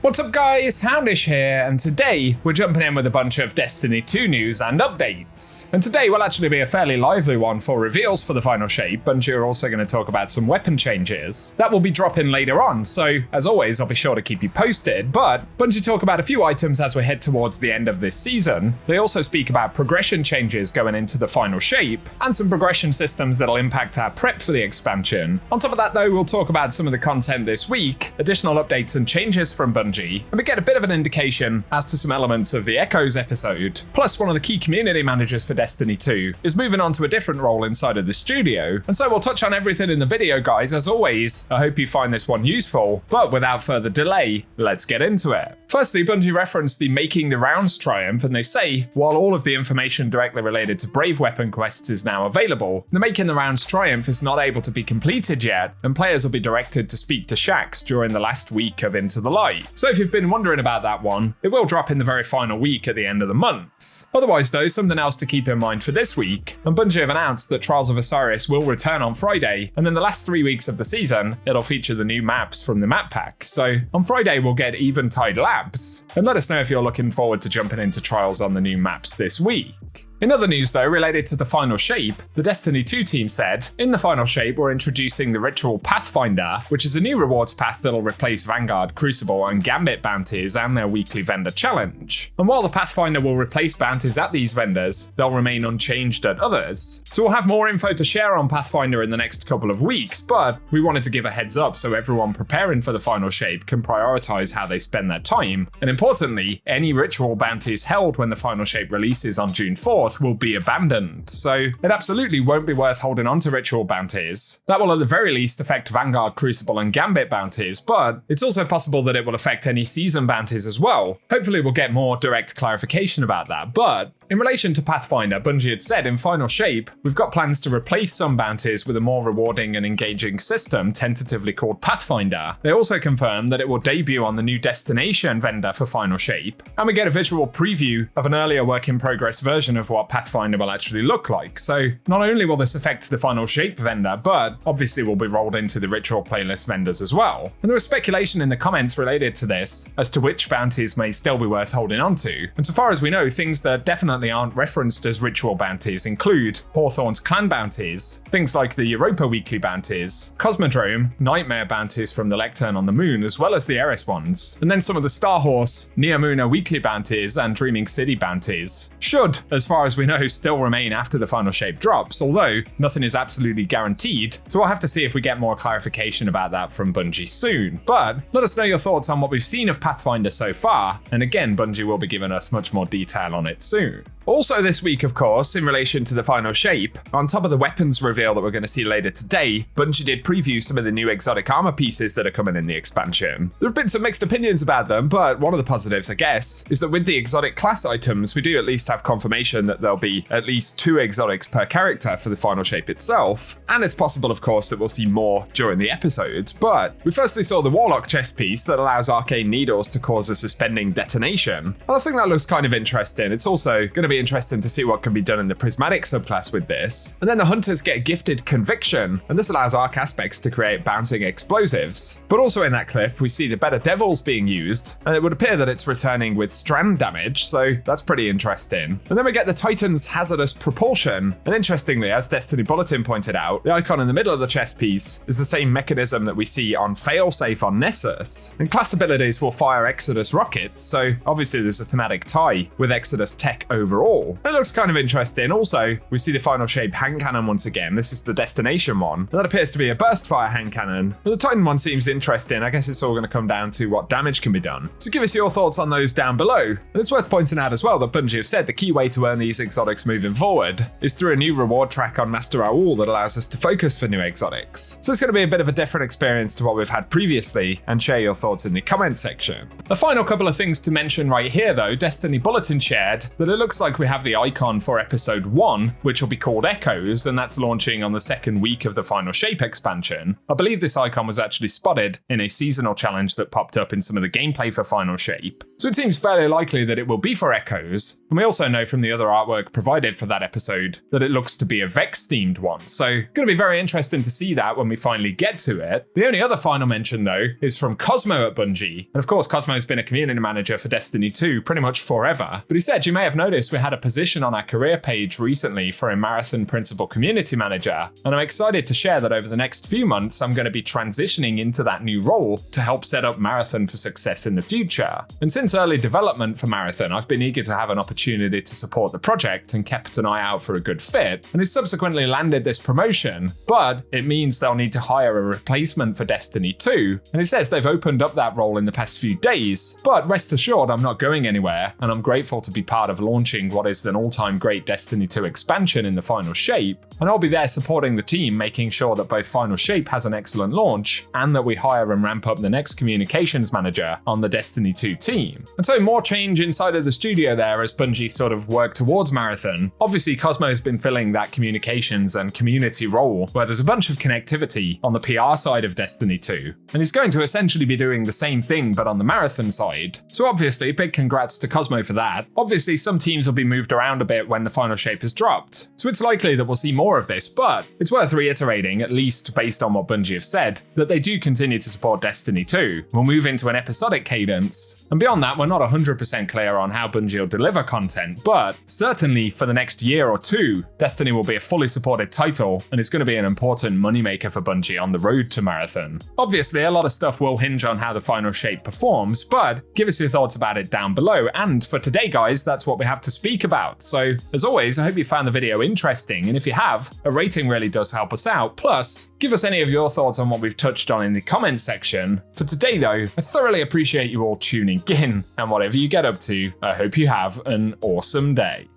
What's up guys, Houndish here, and today we're jumping in with a bunch of Destiny 2 news and updates. And today will actually be a fairly lively one for reveals for the final shape. Bungie are also going to talk about some weapon changes. That will be dropping later on, so as always I'll be sure to keep you posted, but Bungie talk about a few items as we head towards the end of this season. They also speak about progression changes going into the final shape, and some progression systems that'll impact our prep for the expansion. On top of that though, we'll talk about some of the content this week, additional updates and changes from Bungie, and we get a bit of an indication as to some elements of the Echoes episode. Plus, one of the key community managers for Destiny 2 is moving on to a different role inside of the studio, and so we'll touch on everything in the video, guys. As always, I hope you find this one useful, but without further delay, let's get into it. Firstly, Bungie referenced the Making the Rounds triumph, and they say, while all of the information directly related to Brave Weapon quests is now available, the Making the Rounds triumph is not able to be completed yet, and players will be directed to speak to Shaxx during the last week of Into the Light. So if you've been wondering about that one, it will drop in the very final week at the end of the month. Otherwise though, something else to keep in mind for this week, and Bungie have announced that Trials of Osiris will return on Friday, and in the last 3 weeks of the season, it'll feature the new maps from the map pack. So on Friday we'll get Eventide Labs, and let us know if you're looking forward to jumping into Trials on the new maps this week. In other news though, related to the final shape, the Destiny 2 team said, in the final shape we're introducing the ritual Pathfinder, which is a new rewards path that'll replace Vanguard, Crucible and Gambit bounties and their weekly vendor challenge. And while the Pathfinder will replace bounties at these vendors, they'll remain unchanged at others. So we'll have more info to share on Pathfinder in the next couple of weeks, but we wanted to give a heads up so everyone preparing for the final shape can prioritize how they spend their time. And importantly, any ritual bounties held when the final shape releases on June 4th will be abandoned, so it absolutely won't be worth holding on to ritual bounties. That will at the very least affect Vanguard, Crucible and Gambit bounties, but it's also possible that it will affect any season bounties as well. Hopefully we'll get more direct clarification about that, but in relation to Pathfinder, Bungie had said in final shape, we've got plans to replace some bounties with a more rewarding and engaging system tentatively called Pathfinder. They also confirmed that it will debut on the new destination vendor for final shape, and we get a visual preview of an earlier work in progress version of what Pathfinder will actually look like. So not only will this affect the final shape vendor, but obviously will be rolled into the ritual playlist vendors as well. And there was speculation in the comments related to this as to which bounties may still be worth holding on to. And so far as we know, things that definitely aren't referenced as ritual bounties include Hawthorne's clan bounties, things like the Europa weekly bounties, Cosmodrome, Nightmare bounties from the Lectern on the Moon, as well as the Eris ones, and then some of the Starhorse, Neomuna weekly bounties and Dreaming City bounties should, as far as we know, still remain after the final shape drops, although nothing is absolutely guaranteed, so we'll have to see if we get more clarification about that from Bungie soon. But let us know your thoughts on what we've seen of Pathfinder so far, and again, Bungie will be giving us much more detail on it soon. Also this week, of course, in relation to the final shape, on top of the weapons reveal that we're going to see later today, Bungie did preview some of the new exotic armor pieces that are coming in the expansion. There have been some mixed opinions about them, but one of the positives, I guess, is that with the exotic class items, we do at least have confirmation that there'll be at least 2 exotics per character for the final shape itself, and it's possible, of course, that we'll see more during the episodes, but we firstly saw the Warlock chest piece that allows arcane needles to cause a suspending detonation, and I think that looks kind of interesting. It's also going to be interesting to see what can be done in the Prismatic subclass with this. And then the Hunters get gifted Conviction, and this allows Arc Aspects to create bouncing explosives. But also in that clip, we see the Better Devils being used, and it would appear that it's returning with strand damage, so that's pretty interesting. And then we get the Titan's Hazardous Propulsion, and interestingly, as Destiny Bulletin pointed out, the icon in the middle of the chest piece is the same mechanism that we see on Failsafe on Nessus. And class abilities will fire Exodus rockets, so obviously there's a thematic tie with Exodus tech overall. It looks kind of interesting. Also, we see the final shape hand cannon once again. This is the destination one. And that appears to be a burst fire hand cannon. The Titan one seems interesting. I guess it's all going to come down to what damage can be done. So give us your thoughts on those down below. And it's worth pointing out as well that Bungie have said the key way to earn these exotics moving forward is through a new reward track on Master Raoul that allows us to focus for new exotics. So it's going to be a bit of a different experience to what we've had previously, and share your thoughts in the comment section. A final couple of things to mention right here though, Destiny Bulletin shared that it looks like we have the icon for episode 1, which will be called Echoes, and that's launching on the second week of the Final Shape expansion. I believe this icon was actually spotted in a seasonal challenge that popped up in some of the gameplay for Final Shape. So it seems fairly likely that it will be for Echoes, and we also know from the other artwork provided for that episode that it looks to be a Vex-themed one, so gonna be very interesting to see that when we finally get to it. The only other final mention though is from Cosmo at Bungie, and of course Cosmo's been a community manager for Destiny 2 pretty much forever, but he said, you may have noticed we had a position on our career page recently for a Marathon Principal Community Manager, and I'm excited to share that over the next few months I'm going to be transitioning into that new role to help set up Marathon for success in the future. And since early development for Marathon, I've been eager to have an opportunity to support the project and kept an eye out for a good fit, and has subsequently landed this promotion, but it means they'll need to hire a replacement for Destiny 2, and it says they've opened up that role in the past few days, but rest assured I'm not going anywhere, and I'm grateful to be part of launching what is an all-time great Destiny 2 expansion in the Final Shape, and I'll be there supporting the team, making sure that both Final Shape has an excellent launch, and that we hire and ramp up the next communications manager on the Destiny 2 team. And so more change inside of the studio there as Bungie sort of work towards Marathon. Obviously Cosmo's been filling that communications and community role, where there's a bunch of connectivity on the PR side of Destiny 2, and he's going to essentially be doing the same thing but on the Marathon side. So obviously big congrats to Cosmo for that. Obviously some teams will be moved around a bit when the Final Shape is dropped, so it's likely that we'll see more of this, but it's worth reiterating, at least based on what Bungie have said, that they do continue to support Destiny 2. We'll move into an episodic cadence, and beyond that we're not 100% clear on how Bungie will deliver content, but certainly for the next year or two, Destiny will be a fully supported title, and it's going to be an important moneymaker for Bungie on the road to Marathon. Obviously a lot of stuff will hinge on how the Final Shape performs, but give us your thoughts about it down below, and for today guys, that's what we have to speak about. So as always, I hope you found the video interesting, and if you have, a rating really does help us out, plus give us any of your thoughts on what we've touched on in the comment section. For today though, I thoroughly appreciate you all tuning in, and whatever you get up to, I hope you have an awesome day.